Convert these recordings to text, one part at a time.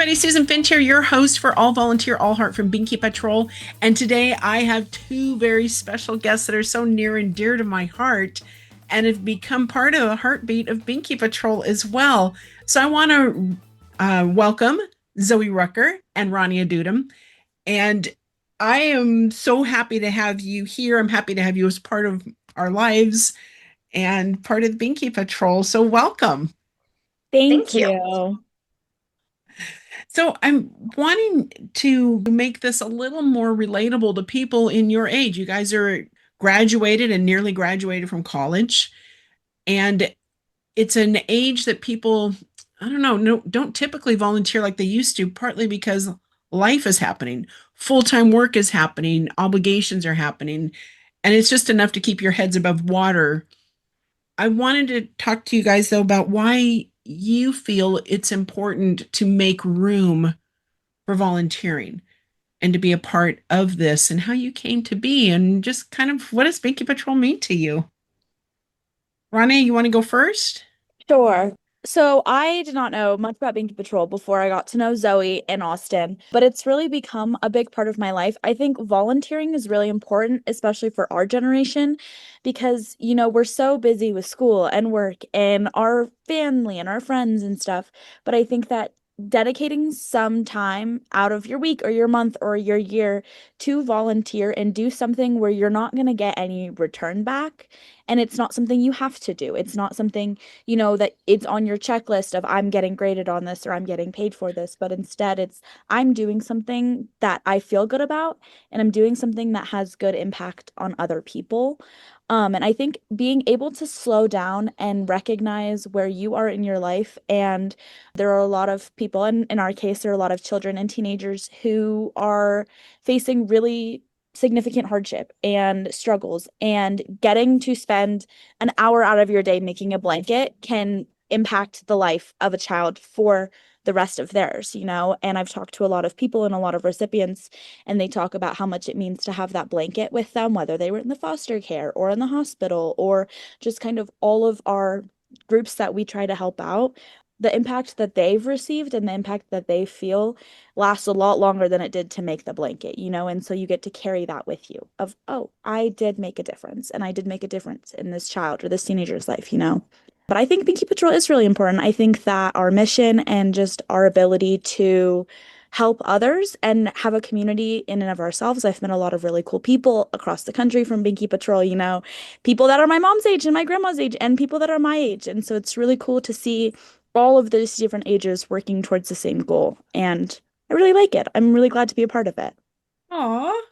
everybody. Susan Finch here, your host for All Volunteer, All Heart from Binky Patrol. And today I have two very special guests that are so near and dear to my heart and have become part of the heartbeat of Binky Patrol as well. So I want to welcome Zoe Rucker and Rania Dudum. And I am so happy to have you here. I'm happy to have you as part of our lives and part of Binky Patrol. So welcome. Thank you. So I'm wanting to make this a little more relatable to people in your age. You guys are graduated and nearly graduated from college, and it's an age that people, I don't know, no, don't typically volunteer like they used to, partly because life is happening, full-time work is happening, obligations are happening, and it's just enough to keep your heads above water. I wanted to talk to you guys, though, about why you feel it's important to make room for volunteering and to be a part of this and how you came to be and just kind of what does Binky Patrol mean to you? Ronnie, you want to go first? Sure. So I did not know much about Binky Patrol before I got to know Zoe and Austin, but it's really become a big part of my life. I think volunteering is really important, especially for our generation, because, we're so busy with school and work and our family and our friends and stuff. But I think that dedicating some time out of your week or your month or your year to volunteer and do something where you're not going to get any return back, and it's not something you have to do. It's not something that it's on your checklist of I'm getting graded on this or I'm getting paid for this, but instead it's I'm doing something that I feel good about and I'm doing something that has good impact on other people. And I think being able to slow down and recognize where you are in your life, and there are a lot of people, and in our case, there are a lot of children and teenagers who are facing really significant hardship and struggles, and getting to spend an hour out of your day making a blanket can impact the life of a child for the rest of theirs, and I've talked to a lot of people and a lot of recipients, and they talk about how much it means to have that blanket with them, whether they were in the foster care or in the hospital or just kind of all of our groups that we try to help out. The impact that they've received and the impact that they feel lasts a lot longer than it did to make the blanket, and so you get to carry that with you of, oh, I did make a difference and I did make a difference in this child or this teenager's life. But I think Binky Patrol is really important. I think that our mission and just our ability to help others and have a community in and of ourselves. I've met a lot of really cool people across the country from Binky Patrol, people that are my mom's age and my grandma's age and people that are my age. And so it's really cool to see all of those different ages working towards the same goal. And I really like it. I'm really glad to be a part of it. Aw.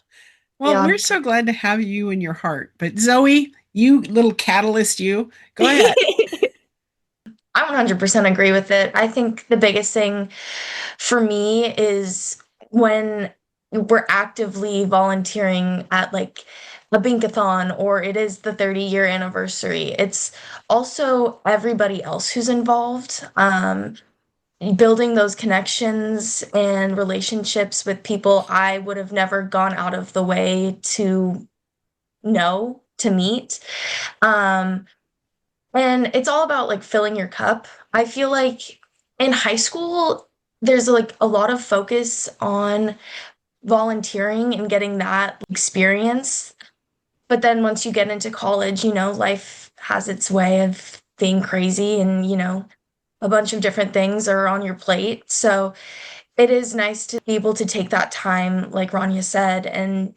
Well, Yeah, we're so glad to have you in your heart. But Zoe, you little catalyst, you go ahead. I 100% agree with it. I think the biggest thing for me is when we're actively volunteering at like a Bink-A-Thon or it is the 30-year anniversary. It's also everybody else who's involved. Building those connections and relationships with people I would have never gone out of the way to know, to meet. Um, And it's all about like filling your cup. I feel like in high school, there's like a lot of focus on volunteering and getting that experience. But then once you get into college, life has its way of being crazy and, a bunch of different things are on your plate. So it is nice to be able to take that time, like Rania said, and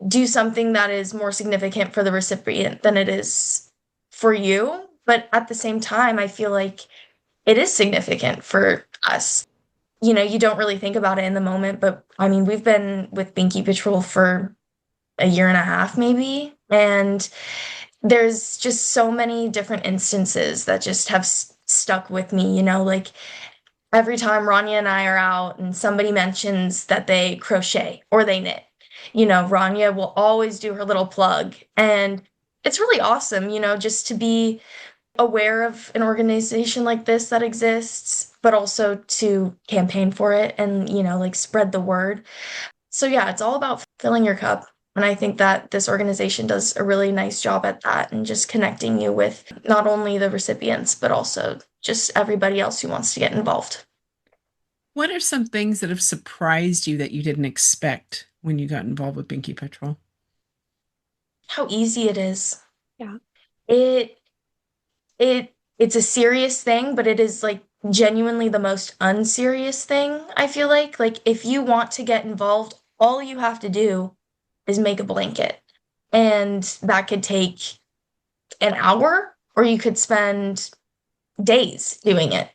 do something that is more significant for the recipient than it is for you. But at the same time, I feel like it is significant for us. You don't really think about it in the moment, but I mean, we've been with Binky Patrol for a year and a half, maybe. And there's just so many different instances that just have stuck with me, like every time Rania and I are out and somebody mentions that they crochet or they knit, Rania will always do her little plug. And it's really awesome, just to be aware of an organization like this that exists, but also to campaign for it and, like spread the word. So yeah, it's all about filling your cup. And I think that this organization does a really nice job at that and just connecting you with not only the recipients, but also just everybody else who wants to get involved. What are some things that have surprised you that you didn't expect when you got involved with Binky Patrol? How easy it is. Yeah. It it's a serious thing, but it is like genuinely the most unserious thing, I feel like. Like if you want to get involved, all you have to do is make a blanket. And that could take an hour, or you could spend days doing it.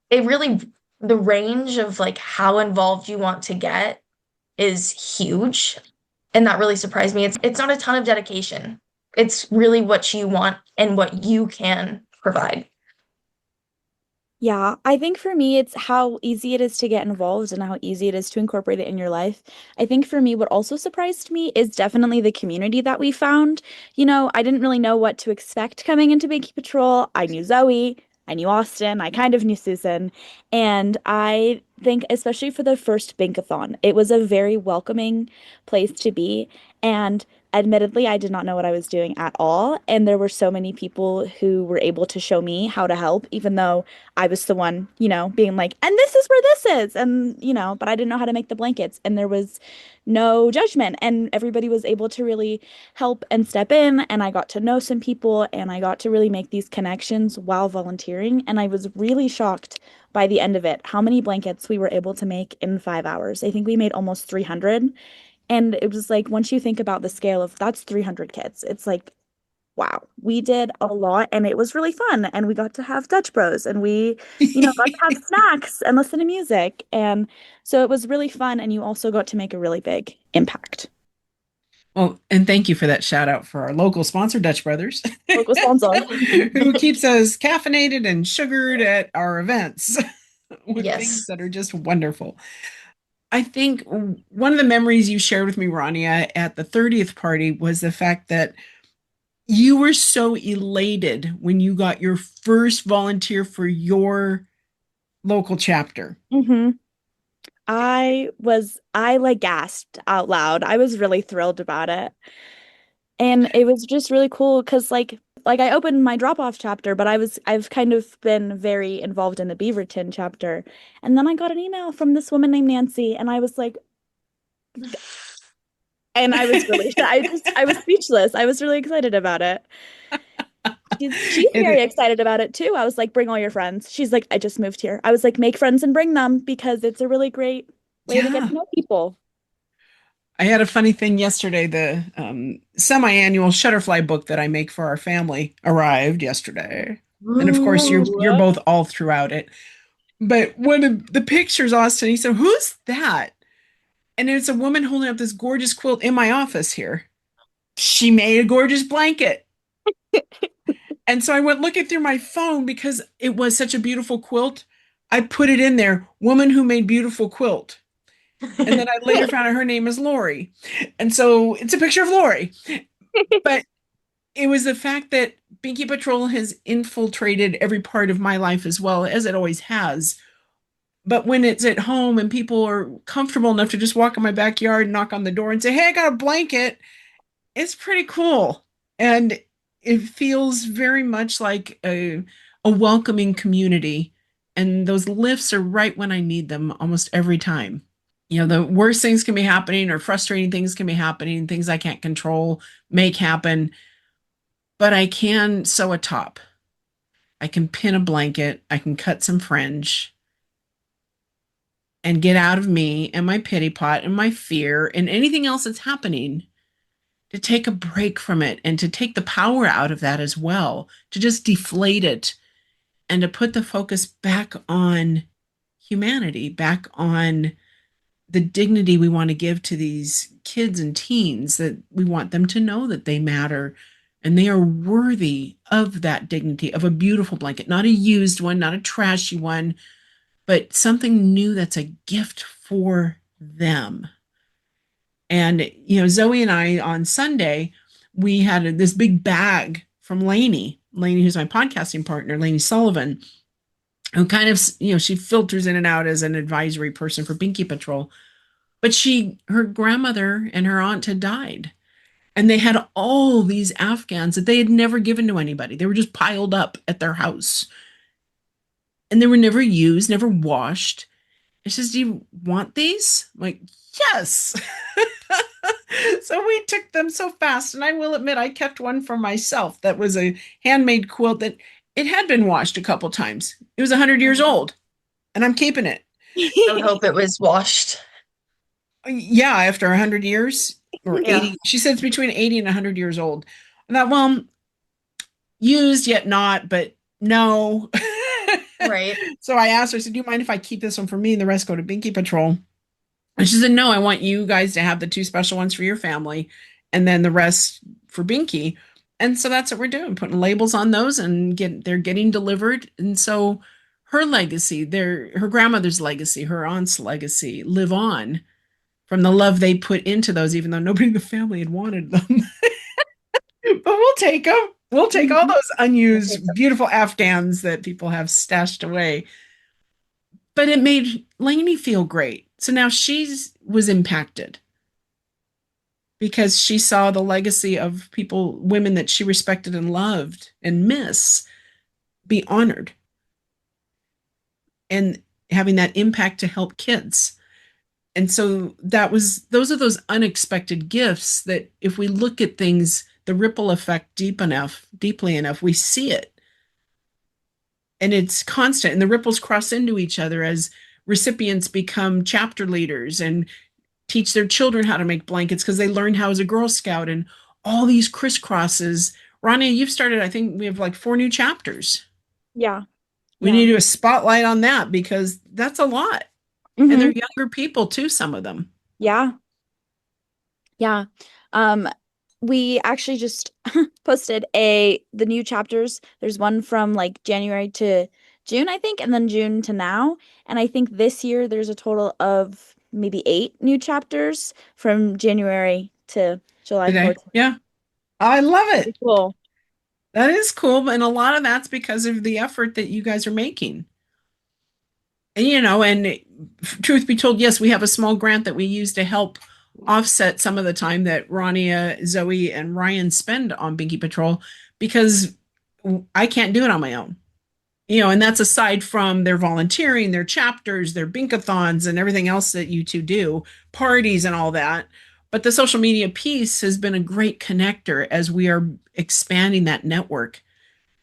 It really, the range of like how involved you want to get is huge. And that really surprised me. It's not a ton of dedication. It's really what you want and what you can provide. Yeah, I think for me, it's how easy it is to get involved and how easy it is to incorporate it in your life. I think for me, what also surprised me is definitely the community that we found. I didn't really know what to expect coming into Binky Patrol. I knew Zoe, I knew Austin, I kind of knew Susan. And I think, especially for the first Bink-A-Thon, it was a very welcoming place to be. And admittedly, I did not know what I was doing at all. And there were so many people who were able to show me how to help, even though I was the one, being like, and this is where this is. And, but I didn't know how to make the blankets. And there was no judgment. And everybody was able to really help and step in. And I got to know some people and I got to really make these connections while volunteering. And I was really shocked by the end of it how many blankets we were able to make in 5 hours. I think we made almost 300. And it was like, once you think about the scale of that's 300 kids, it's like, wow, we did a lot and it was really fun. And we got to have Dutch Bros and we, got to have snacks and listen to music. And so it was really fun. And you also got to make a really big impact. Well, and thank you for that shout out for our local sponsor, Dutch Brothers, Local sponsor. who keeps us caffeinated and sugared at our events with things Yes. that are just wonderful. I think one of the memories you shared with me, Rania, at the 30th party was the fact that you were so elated when you got your first volunteer for your local chapter. hmm I like gasped out loud. I was really thrilled about it. And it was just really cool because like I opened my drop-off chapter, but I've kind of been very involved in the Beaverton chapter. And then I got an email from this woman named Nancy and I was like, and I was really I was speechless. I was really excited about it. She's very It, excited about it too. I was like, bring all your friends. She's like, I just moved here. I was like, make friends and bring them because it's a really great way to get yeah. to know people. I had a funny thing yesterday. The semi-annual Shutterfly book that I make for our family arrived yesterday. And of course, you're Ooh. both all throughout it. But one of the pictures, Austin, he said, "Who's that?" And it's a woman holding up this gorgeous quilt in my office here. She made a gorgeous blanket. And so I went looking through my phone because it was such a beautiful quilt. I put it in there, woman who made beautiful quilt. And then I later found out her name is Lori. And so it's a picture of Lori. But it was the fact that Binky Patrol has infiltrated every part of my life as well, as it always has. But when it's at home and people are comfortable enough to just walk in my backyard and knock on the door and say, "Hey, I got a blanket," it's pretty cool. And it feels very much like a welcoming community. And those lifts are right when I need them almost every time. The worst things can be happening or frustrating things can be happening, things I can't control make happen, but I can sew a top. I can pin a blanket. I can cut some fringe and get out of me and my pity pot and my fear and anything else that's happening, to take a break from it and to take the power out of that as well, to just deflate it and to put the focus back on humanity, back on the dignity we want to give to these kids and teens, that we want them to know that they matter and they are worthy of that dignity, of a beautiful blanket, not a used one, not a trashy one, but something new that's a gift for them. And, Zoe and I on Sunday, we had this big bag from Lainey, who's my podcasting partner, Lainey Sullivan, who kind of, she filters in and out as an advisory person for Binky Patrol. But her grandmother and her aunt had died. And they had all these afghans that they had never given to anybody. They were just piled up at their house. And they were never used, never washed. And she says, do you want these? I'm like, yes. So we took them so fast. And I will admit, I kept one for myself that was a handmade quilt that it had been washed a couple times. It was 100 years old, and I'm keeping it. I would hope it was washed. Yeah, after 100 years or Yeah. 80. She said it's between 80 and 100 years old. I thought, well, used yet not, but no. Right. So I asked her, I said, do you mind if I keep this one for me and the rest go to Binky Patrol? And she said, no, I want you guys to have the two special ones for your family and then the rest for Binky. And so that's what we're doing, putting labels on those and they're getting delivered. And so her legacy, her grandmother's legacy, her aunt's legacy live on from the love they put into those, even though nobody in the family had wanted them. But we'll take them. We'll take all those unused, beautiful afghans that people have stashed away. But it made Lainey feel great. So now she was impacted because she saw the legacy of people, women that she respected and loved and miss, be honored and having that impact to help kids. And so those are those unexpected gifts that if we look at things, the ripple effect deeply enough, we see it. And it's constant. And the ripples cross into each other as recipients become chapter leaders and teach their children how to make blankets because they learned how as a Girl Scout and all these crisscrosses. Rania, you've started, I think we have like 4 new chapters. Yeah. We need to do a spotlight on that because that's a lot. Mm-hmm. And they're younger people too, some of them. Yeah. Yeah. We actually just posted the new chapters. There's one from like January to June, I think, and then June to now. And I think this year there's a total of maybe 8 new chapters from January to July Today. 14th. Yeah. I love it. Cool. That is cool. And a lot of that's because of the effort that you guys are making. And, and truth be told, yes, we have a small grant that we use to help offset some of the time that Rania, Zoe, and Ryan spend on Binky Patrol because I can't do it on my own. And that's aside from their volunteering, their chapters, their Bink-A-Thons, and everything else that you two do, parties and all that. But the social media piece has been a great connector as we are expanding that network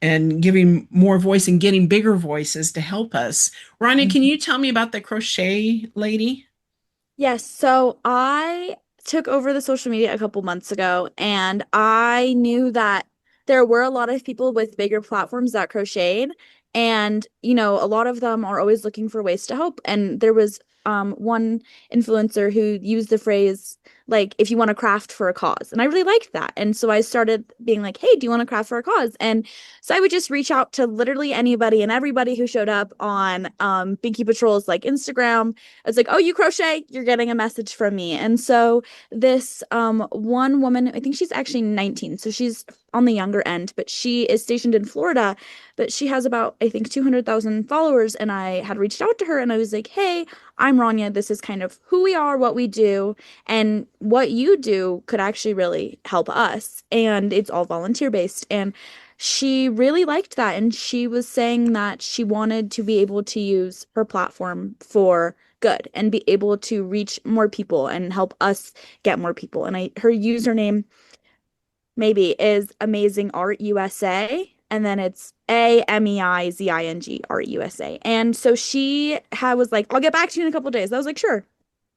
and giving more voice and getting bigger voices to help us. Rania, can you tell me about the crochet lady? Yes, so I took over the social media a couple months ago, and I knew that there were a lot of people with bigger platforms that crocheted, and a lot of them are always looking for ways to help. And there was one influencer who used the phrase like, if you want to craft for a cause, and I really liked that. And so I started being like, hey, do you want to craft for a cause? And so I would just reach out to literally anybody and everybody who showed up on Binky Patrol's like Instagram. I was like, oh, you crochet? You're getting a message from me. And so this one woman, I think she's actually 19, so she's on the younger end, but she is stationed in Florida, but she has about, I think, 200,000 followers. And I had reached out to her and I was like, hey, I'm Rania. This is kind of who we are, what we do, and what you do could actually really help us. And it's all volunteer based. And she really liked that. And she was saying that she wanted to be able to use her platform for good and be able to reach more people and help us get more people. And her username maybe is Amazing Art USA. And then it's AMEIZING Art USA. And so she was like, I'll get back to you in a couple of days. I was like, sure.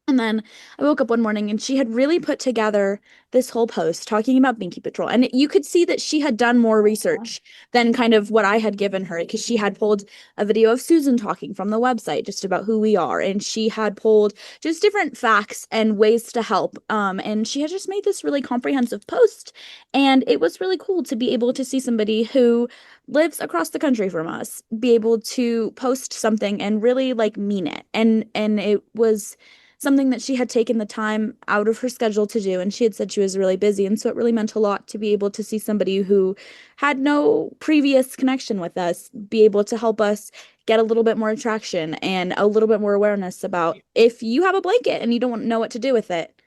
And then I woke up one morning and she had really put together this whole post talking about Binky Patrol. And you could see that she had done more research than kind of what I had given her, because she had pulled a video of Susan talking from the website just about who we are. And she had pulled just different facts and ways to help. And she had just made this really comprehensive post. And it was really cool to be able to see somebody who lives across the country from us be able to post something and really like mean it. And it was something that she had taken the time out of her schedule to do, and she had said she was really busy, and so it really meant a lot to be able to see somebody who had no previous connection with us be able to help us get a little bit more attraction and a little bit more awareness about, if you have a blanket and you don't know what to do with it,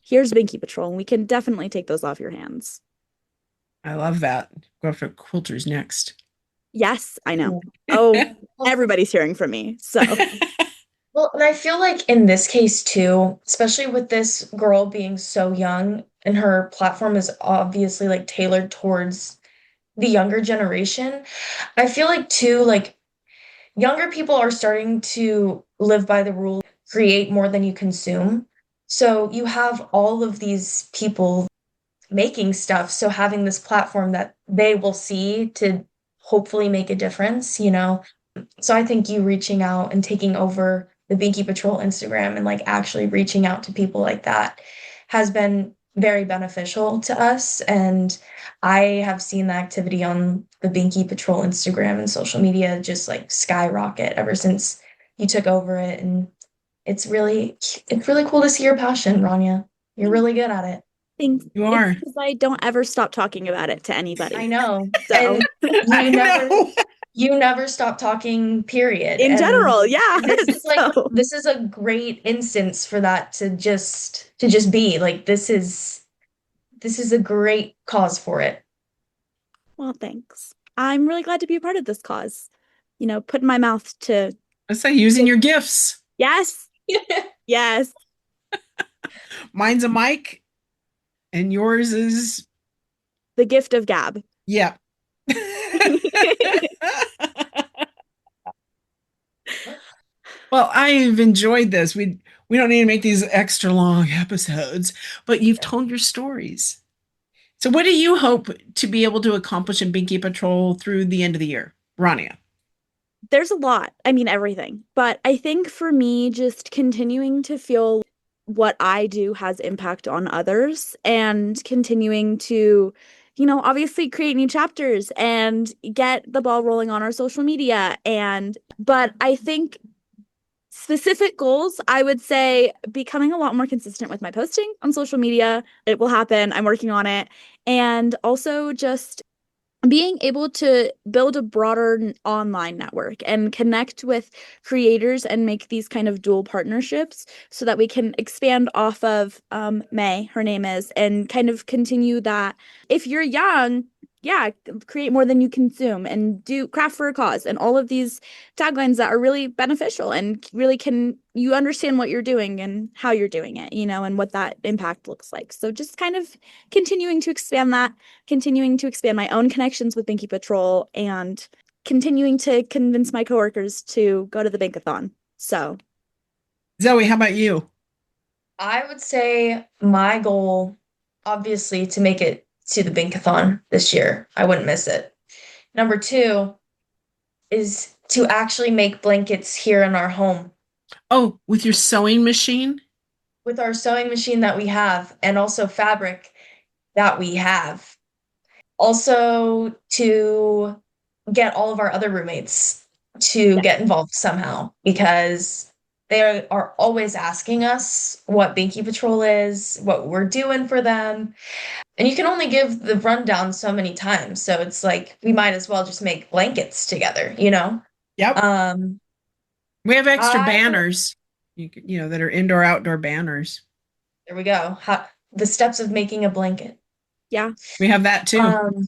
here's Binky Patrol, and we can definitely take those off your hands. I love that. Go after quilters next. Yes, I know. Oh, everybody's hearing from me, so Well, and I feel like in this case too, especially with this girl being so young and her platform is obviously like tailored towards the younger generation, I feel like too, like younger people are starting to live by the rule, create more than you consume. So you have all of these people making stuff, so having this platform that they will see to hopefully make a difference, you know? So I think you reaching out and taking over the Binky Patrol Instagram and like actually reaching out to people like that has been very beneficial to us. And I have seen the activity on the Binky Patrol Instagram and social media just like skyrocket ever since you took over it. And it's really cool to see your passion, Rania. You're really good at it. Thanks. You It's are. because I don't ever stop talking about it to I anybody. know. So, And I you never know. you never stop talking, period. in And general, yeah. this is like So, this is a great instance for that to just be. Like this is a great cause for it. well, thanks. I'm really glad to be a part of this cause. Put my mouth to, I say using your gifts. yes, yes. Mine's a mic, and yours is The gift of gab. yeah. Well, I've enjoyed this. We don't need to make these extra long episodes, but you've told your stories. So what do you hope to be able to accomplish in Binky Patrol through the end of the year? Rania. There's a lot. I mean, everything. But I think for me, just continuing to feel what I do has impact on others and continuing to, obviously create new chapters and get the ball rolling on our social media. But I think specific goals, I would say becoming a lot more consistent with my posting on social media. It will happen. I'm working on it. And also just being able to build a broader online network and connect with creators and make these kind of dual partnerships so that we can expand off of May, her name is, and kind of continue that. If you're young, yeah, create more than you consume and do craft for a cause and all of these taglines that are really beneficial and really can you understand what you're doing and how you're doing it, and what that impact looks like. So just kind of continuing to expand that, continuing to expand my own connections with Binky Patrol, and continuing to convince my coworkers to go to the Bink-A-Thon. So, Zoe, how about you? I would say my goal, obviously, to make it to the Bink-A-Thon this year. I wouldn't miss it. Number two is to actually make blankets here in our home Oh, with your sewing machine? with our sewing machine that we have and also fabric that we have. Also to get all of our other roommates to yeah. get involved somehow because they are always asking us what Binky Patrol is, what we're doing for them. And you can only give the rundown so many times. So it's like we might as well just make blankets together, you know? Yep. Um, We have extra I banners, that are indoor outdoor banners. There we go. The steps of making a blanket. Yeah. We have that too. Um,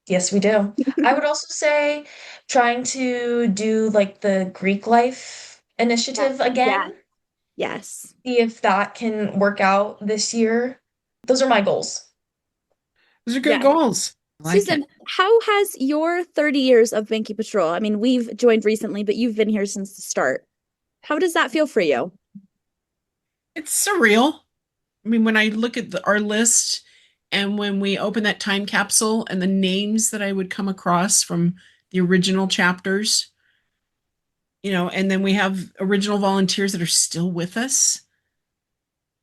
yes, we do. I would also say trying to do like the Greek life initiative Yeah. again. Yes. See if that can work out this year. Those are my goals. Those are good Yeah. goals. I like Susan, it. how has your 30 years of Binky Patrol? I mean, we've joined recently, but you've been here since the start. How does that feel for you? It's surreal. I mean, when I look at our list and when we open that time capsule and the names that I would come across from the original chapters, and then we have original volunteers that are still with us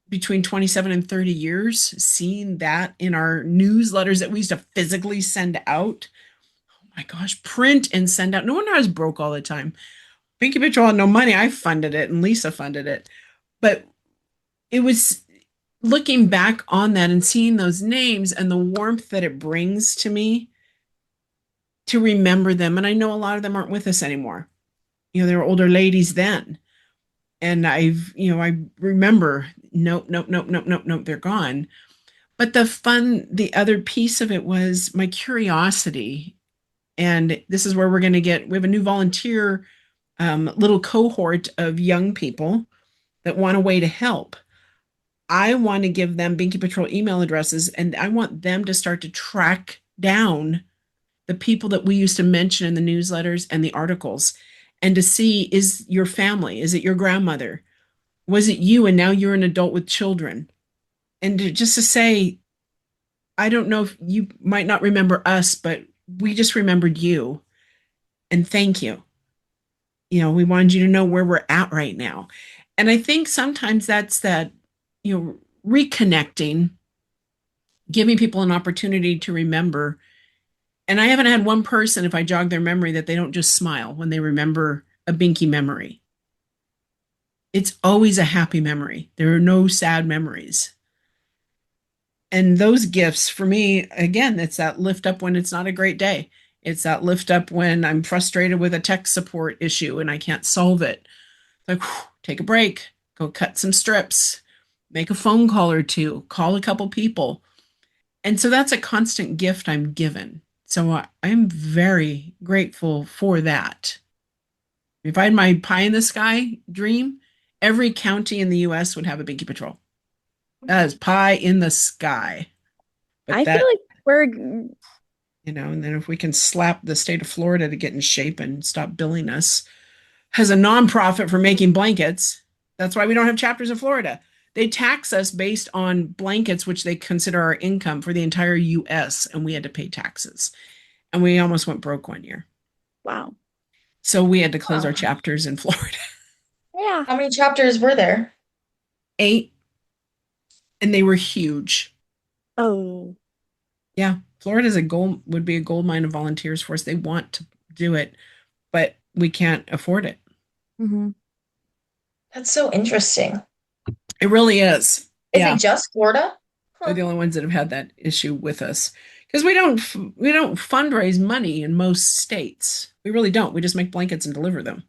between 27 and 30 years, seeing that in our newsletters that we used to physically send out. Oh my gosh, print and send out. No wonder I was broke all the time. Binky Patrol had no money. I funded it and Lisa funded it. But it was looking back on that and seeing those names and the warmth that it brings to me to remember them. And I know a lot of them aren't with us anymore. They were older ladies then. And I remember, nope, nope, nope, nope, nope, nope, they're gone. But the other piece of it was my curiosity. And this is where we have a new volunteer little cohort of young people that want a way to help. I want to give them Binky Patrol email addresses, and I want them to start to track down the people that we used to mention in the newsletters and the articles, and to see, is your family, is it your grandmother? Was it you and now you're an adult with children? And just to say, I don't know if you might not remember us, but we just remembered you. And thank you. We wanted you to know where we're at right now. And I think sometimes that's that, reconnecting, giving people an opportunity to remember. And I haven't had one person, if I jog their memory, that they don't just smile when they remember a Binky memory. It's always a happy memory. There are no sad memories. And those gifts, for me, again, it's that lift up when it's not a great day. It's that lift up when I'm frustrated with a tech support issue and I can't solve it. Like, take a break, go cut some strips, make a phone call or two, call a couple people. And so that's a constant gift I'm given. So I'm very grateful for that. If I had my pie in the sky dream, every county in the US would have a Binky Patrol. That is pie in the sky. But I feel like we're, and then if we can slap the state of Florida to get in shape and stop billing us as a nonprofit for making blankets, that's why we don't have chapters in Florida. They tax us based on blankets, which they consider our income for the entire US, and we had to pay taxes. And we almost went broke one year. wow. So we had to close Wow. our chapters in Florida. Yeah. How many chapters were there? 8. And they were huge. Oh. Yeah. Florida's would be a gold mine of volunteers for us. They want to do it, but we can't afford it. Mm-hmm. That's so interesting. It really is. Is it just Florida? They're the only ones that have had that issue with us, because we don't fundraise money in most states. We really don't. We just make blankets and deliver them.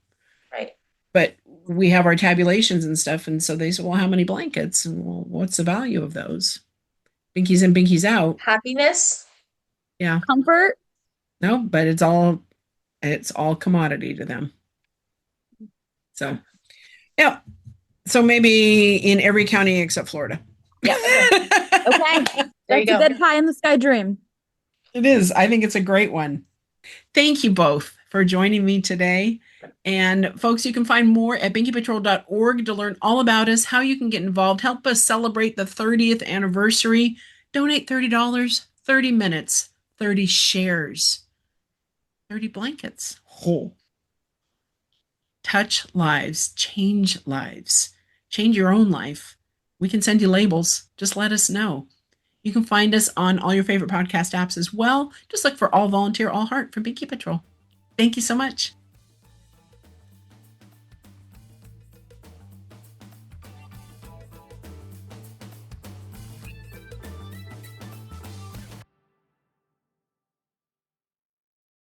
Right. But we have our tabulations and stuff, and so they said, well, how many blankets? And, well, what's the value of those? Binkies in, binkies out. Happiness? Yeah. Comfort? No, but it's all commodity to them. So, yeah. So maybe in every county except Florida. Yeah. Okay. There you That's go. a good pie in the sky dream. It is. I think it's a great one. Thank you both for joining me today. And folks, you can find more at binkypatrol.org to learn all about us, how you can get involved, help us celebrate the 30th anniversary. Donate $30, 30 minutes, 30 shares, 30 blankets. Whole. Touch lives, change your own life. We can send you labels. Just let us know. You can find us on all your favorite podcast apps as well. Just look for All Volunteer, All Heart from Binky Patrol. Thank you so much.